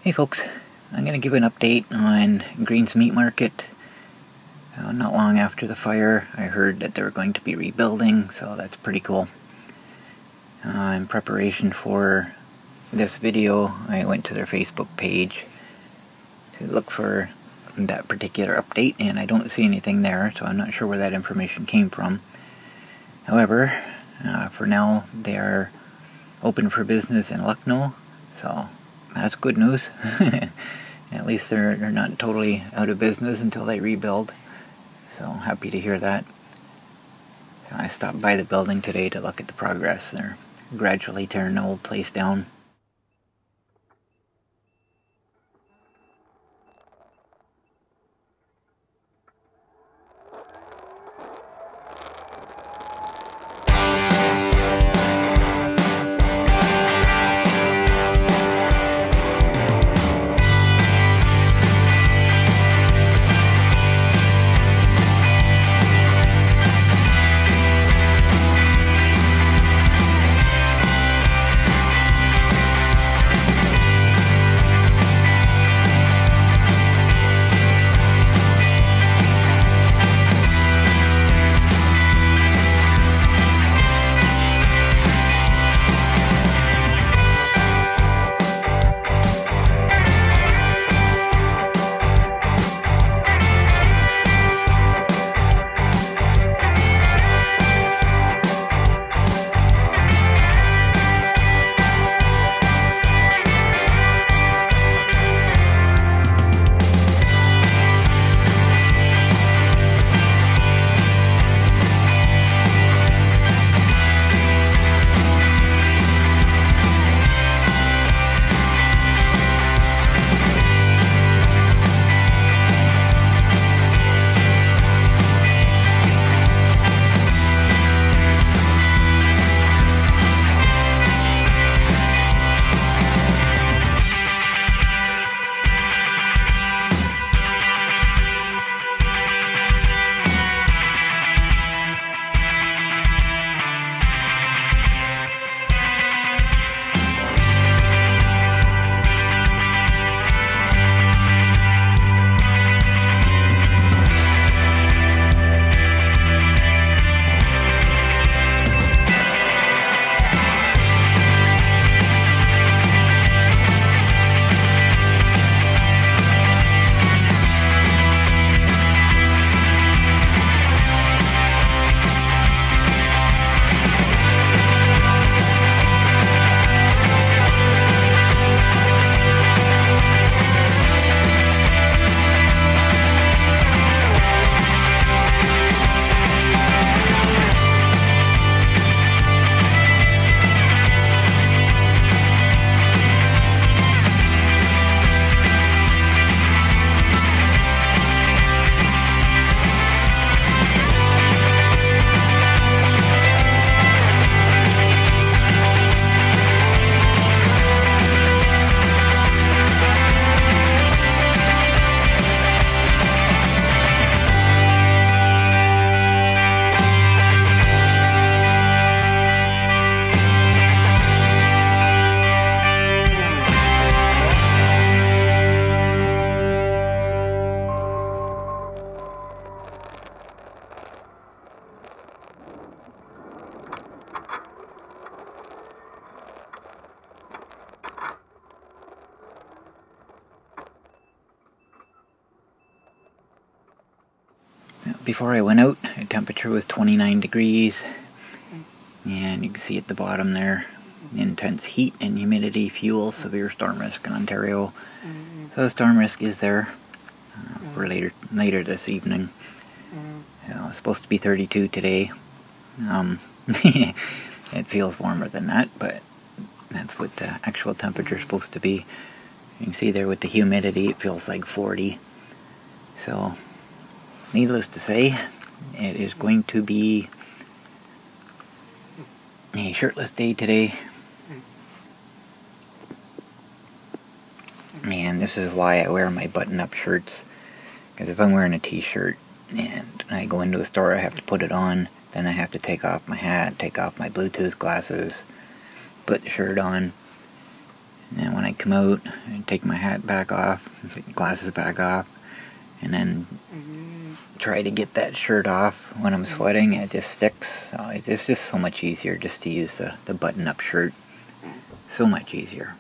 Hey folks, I'm going to give an update on Green's Meat Market. Not long after the fire, I heard that they were going to be rebuilding, so that's pretty cool. In preparation for this video, I went to their Facebook page to look for that particular update, and I don't see anything there, so I'm not sure where that information came from. However, for now, they are open for business in Lucknow, so that's good news. At least they're not totally out of business until they rebuild. So happy to hear that. I stopped by the building today to look at the progress. They're gradually tearing the old place down. Before I went out, the temperature was 29 degrees, and you can see at the bottom there, intense heat and humidity fuel, severe storm risk in Ontario. So storm risk is there for later this evening. It's supposed to be 32 today. It feels warmer than that, but that's what the actual temperature is supposed to be. You can see there with the humidity, it feels like 40. So needless to say, it is going to be a shirtless day today. And this is why I wear my button-up shirts. Because if I'm wearing a t-shirt and I go into a store, I have to put it on. Then I have to take off my hat, take off my Bluetooth glasses, put the shirt on. And when I come out, I take my hat back off, glasses back off, and then try to get that shirt off when I'm sweating. It just sticks. So it's just so much easier just to use the button-up shirt. So much easier.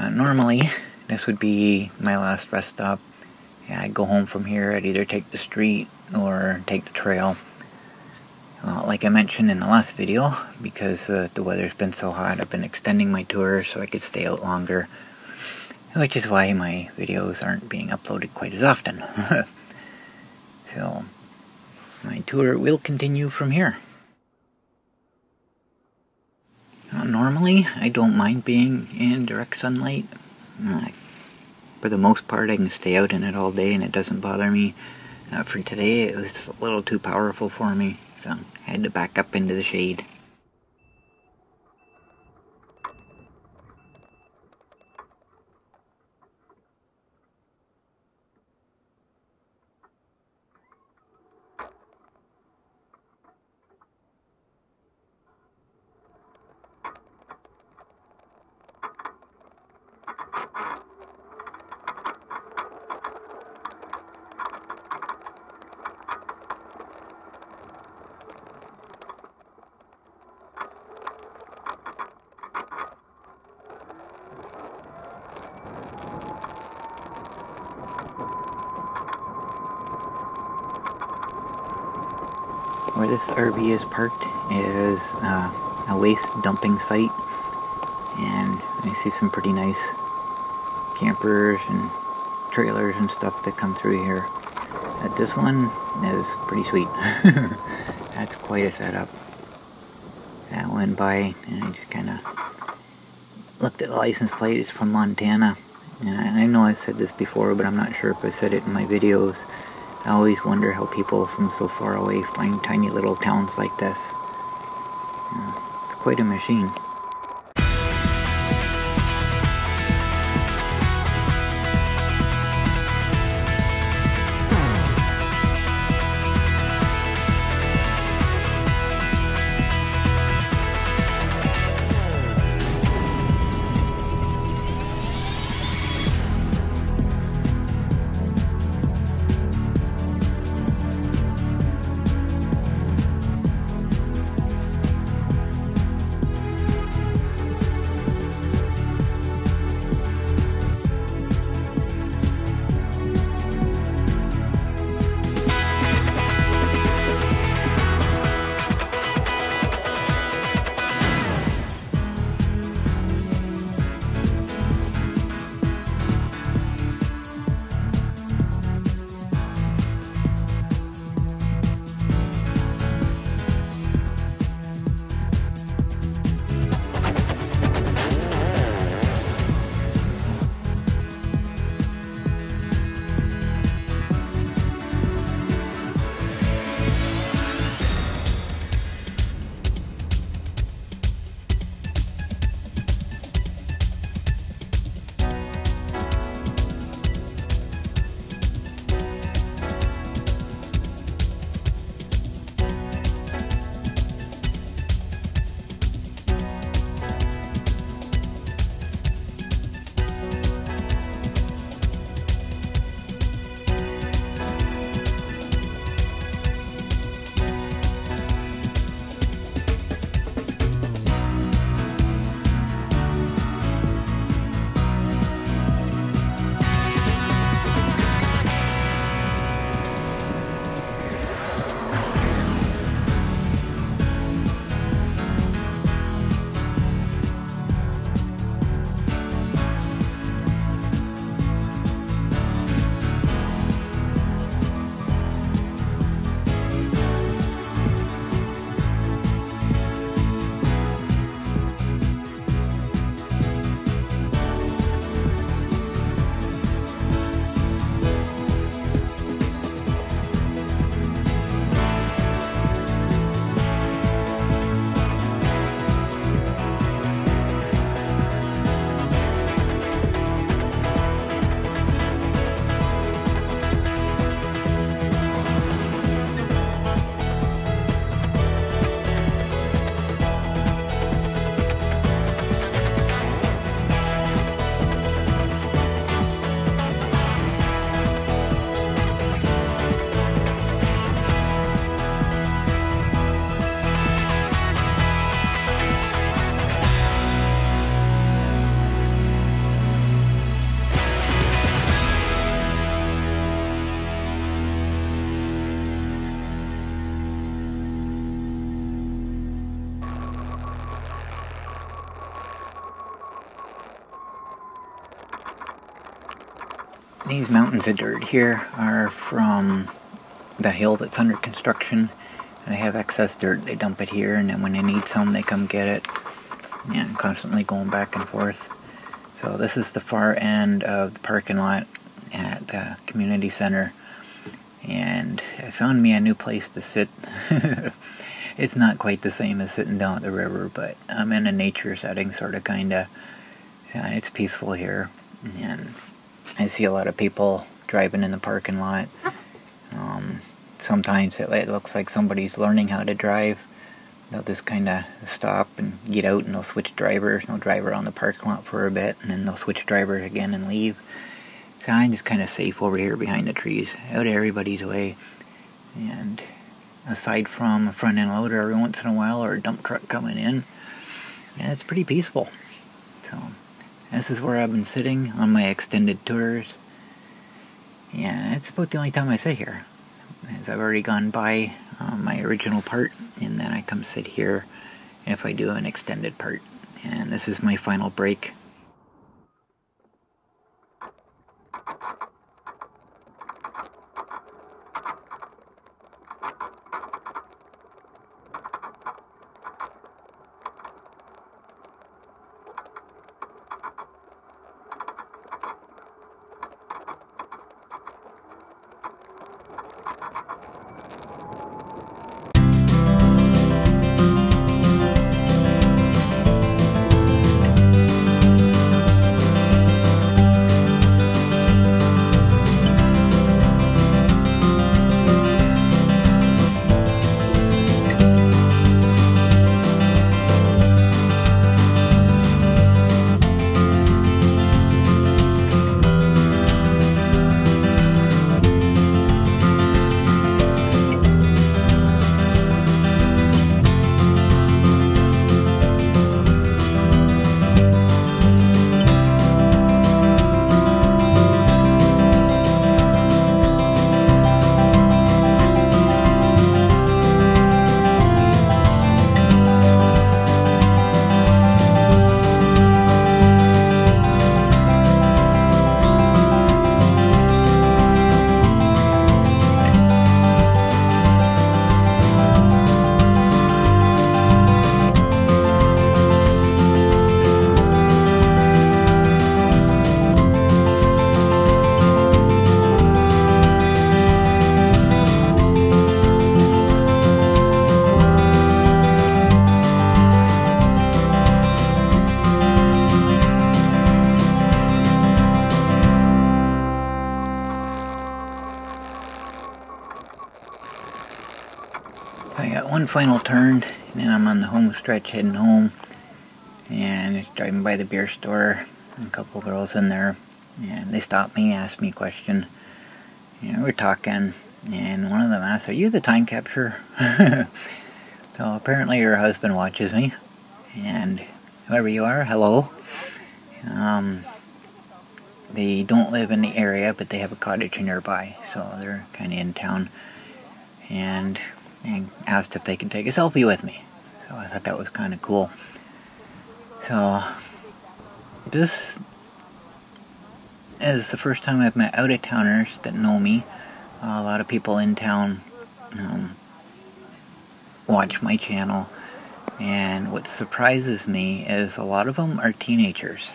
Normally, this would be my last rest stop. Yeah, I'd go home from here. I'd either take the street or take the trail. Like I mentioned in the last video, because the weather's been so hot, I've been extending my tour so I could stay out longer, which is why my videos aren't being uploaded quite as often. So, my tour will continue from here. Normally, I don't mind being in direct sunlight. For the most part, I can stay out in it all day and it doesn't bother me. For today, it was a little too powerful for me, so I had to back up into the shade. Where this RV is parked is a waste dumping site. I see some pretty nice campers and trailers and stuff that come through here. This one is pretty sweet. That's quite a setup. That went by and I just kind of looked at the license plate. It's from Montana. And I know I've said this before, but I'm not sure if I said it in my videos. I always wonder how people from so far away find tiny little towns like this. It's quite a machine. These mountains of dirt here are from the hill that's under construction. And they have excess dirt, they dump it here, and then when they need some, they come get it. And constantly going back and forth. So this is the far end of the parking lot at the community center. And I found me a new place to sit. It's not quite the same as sitting down at the river, but I'm in a nature setting, sort of, kinda. And it's peaceful here. And I see a lot of people driving in the parking lot. Sometimes it looks like somebody's learning how to drive. They'll just kind of stop and get out and they'll switch drivers. They'll drive around the parking lot for a bit and then they'll switch drivers again and leave. So I'm just kind of safe over here behind the trees, out of everybody's way. And aside from a front end loader every once in a while or a dump truck coming in, yeah, it's pretty peaceful. So this is where I've been sitting on my extended tours. Yeah, it's about the only time I sit here, as I've already gone by my original part, and then I come sit here if I do an extended part. And this is my final break one final turn, and then I'm on the home stretch heading home, and just driving by the beer store, and a couple girls in there, and they stopped me, asked me a question. We're talking, and one of them asked, "Are you the time capture?" So apparently her husband watches me, and whoever you are, hello. They don't live in the area, but they have a cottage nearby, so they're kind of in town, and asked if they could take a selfie with me. So I thought that was kind of cool. So this is the first time I've met out-of-towners that know me. A lot of people in town watch my channel, and what surprises me is a lot of them are teenagers.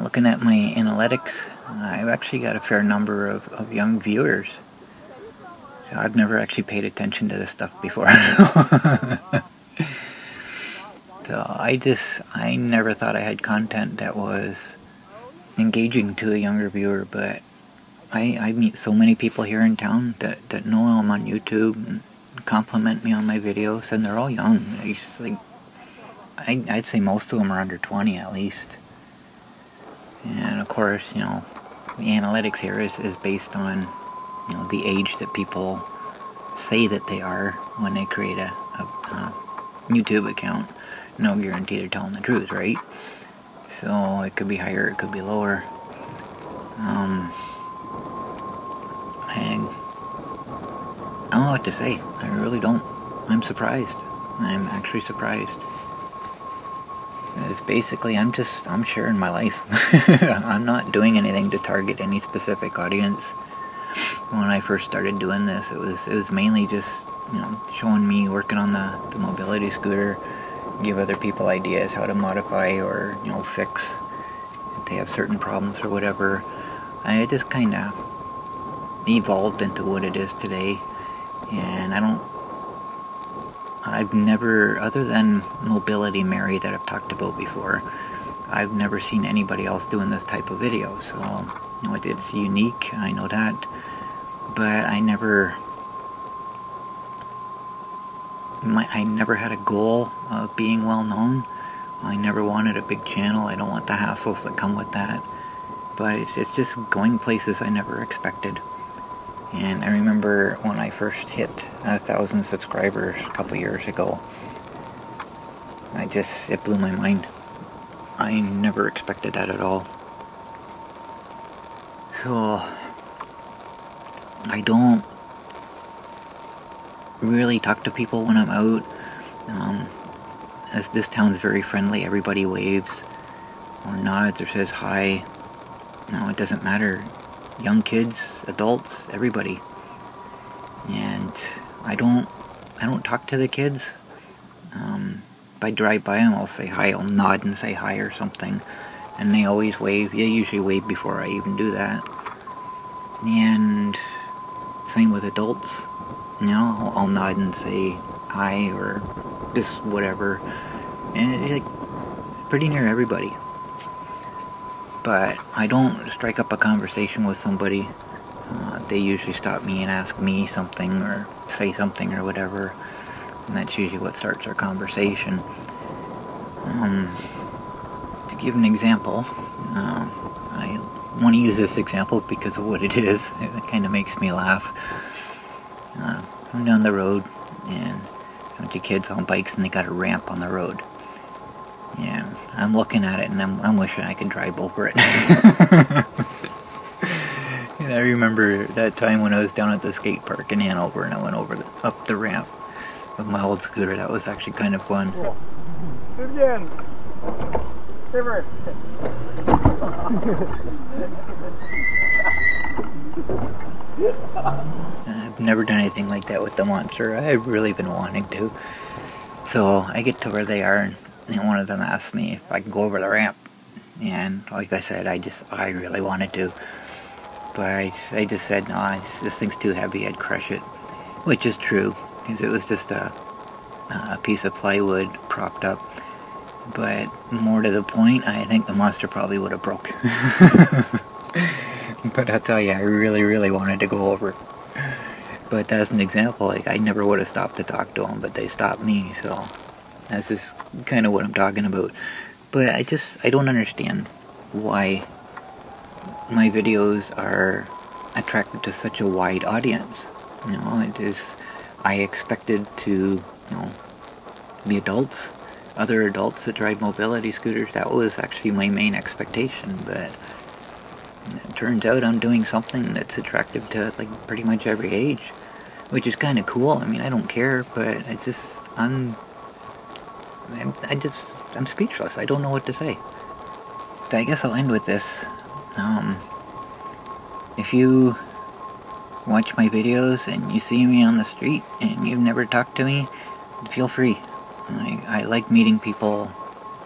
Looking at my analytics, I've actually got a fair number of young viewers. So I've never actually paid attention to this stuff before. So I never thought I had content that was engaging to a younger viewer, but I meet so many people here in town that know I'm on YouTube and compliment me on my videos, and they're all young. I'd say most of them are under 20 at least. And of course, the analytics here is based on, the age that people say that they are when they create a YouTube account. No guarantee they're telling the truth, right? So it could be higher, it could be lower. And I don't know what to say. I really don't. I'm surprised. I'm actually surprised. It's basically, I'm sharing my life. I'm not doing anything to target any specific audience. When I first started doing this, it was mainly just, showing me working on the mobility scooter, give other people ideas how to modify or, fix if they have certain problems or whatever. I just kind of evolved into what it is today, and I've never, other than Mobility Mary that I've talked about before, I've never seen anybody else doing this type of video. So, it's unique, I know that, but I never had a goal of being well known. I never wanted a big channel. I don't want the hassles that come with that. But it's just going places I never expected. And I remember when I first hit 1,000 subscribers a couple years ago, it blew my mind. I never expected that at all. So, I don't really talk to people when I'm out. As this town's very friendly, everybody waves, or nods, or says hi. It doesn't matter. Young kids, adults, everybody. And I don't talk to the kids. If I drive by them, I'll say hi, I'll nod and say hi or something. And they always wave. They usually wave before I even do that. And same with adults. I'll nod and say hi or just whatever. And it's pretty near everybody. But I don't strike up a conversation with somebody. They usually stop me and ask me something or say something or whatever. And that's usually what starts our conversation. To give an example, I want to use this example because of what it is. It kind of makes me laugh. I'm down the road and a bunch of kids on bikes, and they got a ramp on the road. And I'm looking at it, and I'm wishing I could drive over it. And I remember that time when I was down at the skate park in Hanover, and I went up the ramp with my old scooter. That was actually kind of fun. Do it again. Silver. I've never done anything like that with the monster. I've really been wanting to. So I get to where they are, and one of them asked me if I can go over the ramp. And like I said, I really wanted to. But I just said, no, this thing's too heavy, I'd crush it. Which is true, because it was just a piece of plywood propped up. But more to the point, I think the monster probably would have broke. But I'll tell you, I really, really wanted to go over it. But as an example, like, I never would have stopped to talk to them, but they stopped me, so that's just kind of what I'm talking about. But I don't understand why my videos are attracted to such a wide audience. You know, I expected to, be adults, other adults that drive mobility scooters. That was actually my main expectation, but it turns out I'm doing something that's attractive to, like, pretty much every age, which is kind of cool. I mean, I don't care, but I'm speechless. I don't know what to say. So I guess I'll end with this. If you watch my videos and you see me on the street and you've never talked to me, feel free. I like meeting people,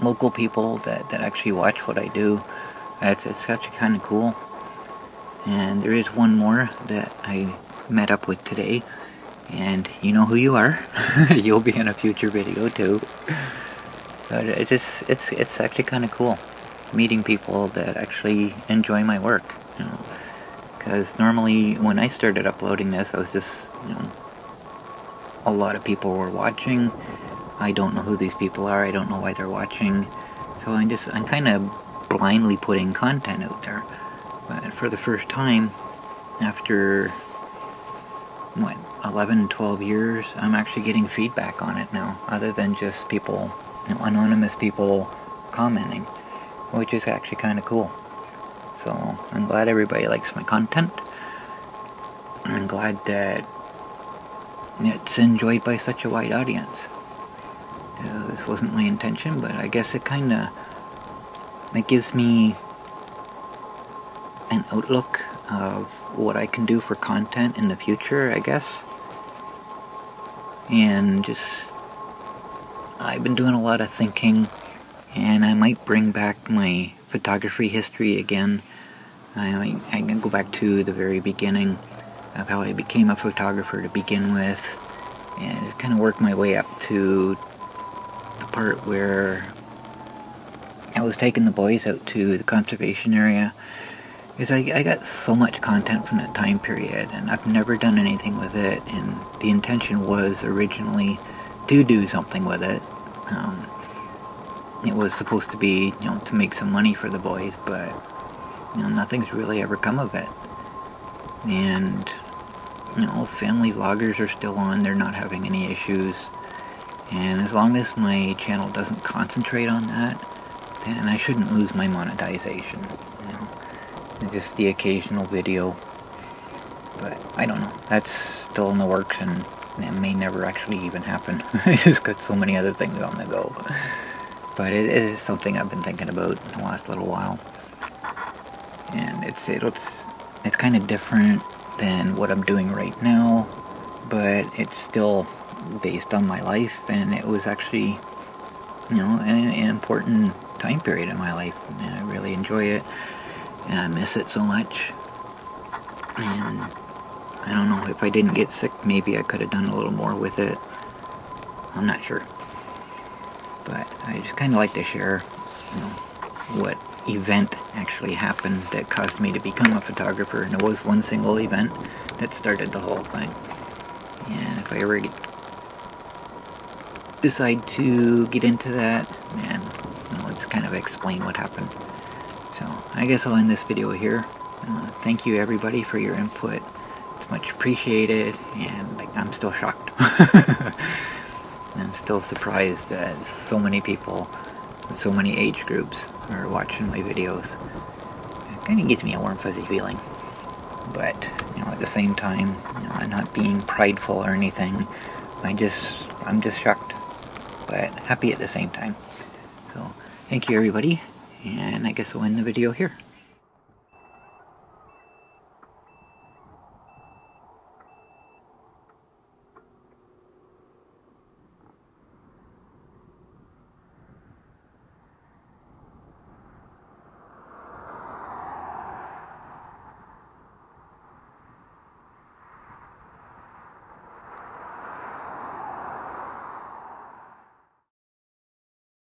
local people that actually watch what I do. It's actually kind of cool. And there is one more that I met up with today, and you know who you are. You'll be in a future video too. But it's actually kind of cool meeting people that actually enjoy my work. Because normally when I started uploading this, I was just, a lot of people were watching. I don't know who these people are. I don't know why they're watching. So I'm kind of blindly putting content out there. But for the first time, after 11, 12 years, I'm actually getting feedback on it now, other than just people, anonymous people commenting, which is actually kind of cool. So I'm glad everybody likes my content. I'm glad that it's enjoyed by such a wide audience. This wasn't my intention, but I guess it gives me an outlook of what I can do for content in the future, I guess. And I've been doing a lot of thinking, and I might bring back my photography history again. I can go back to the very beginning of how I became a photographer to begin with, and kind of work my way up to the part where I was taking the boys out to the conservation area, because I got so much content from that time period, and I've never done anything with it, and the intention was originally to do something with it. It was supposed to be, to make some money for the boys, but, nothing's really ever come of it. And, family vloggers are still on, they're not having any issues. And as long as my channel doesn't concentrate on that, then I shouldn't lose my monetization. Just the occasional video. But I don't know. That's still in the works, and it may never actually even happen. I just got so many other things on the go. But it is something I've been thinking about in the last little while. And it's kind of different than what I'm doing right now, but it's still based on my life, and it was actually, an important time period in my life, and I really enjoy it, and I miss it so much. And I don't know, if I didn't get sick, maybe I could have done a little more with it. I'm not sure. But I just kind of like to share, what event actually happened that caused me to become a photographer. And it was one single event that started the whole thing. And if I ever decide to get into that, then let's kind of explain what happened. So I guess I'll end this video here. Thank you everybody for your input. It's much appreciated, and I'm still shocked. I'm still surprised that so many people, so many age groups are watching my videos. It kind of gives me a warm fuzzy feeling. But, at the same time, I'm not being prideful or anything. I'm just shocked, but happy at the same time. So, thank you everybody, and I guess I'll end the video here.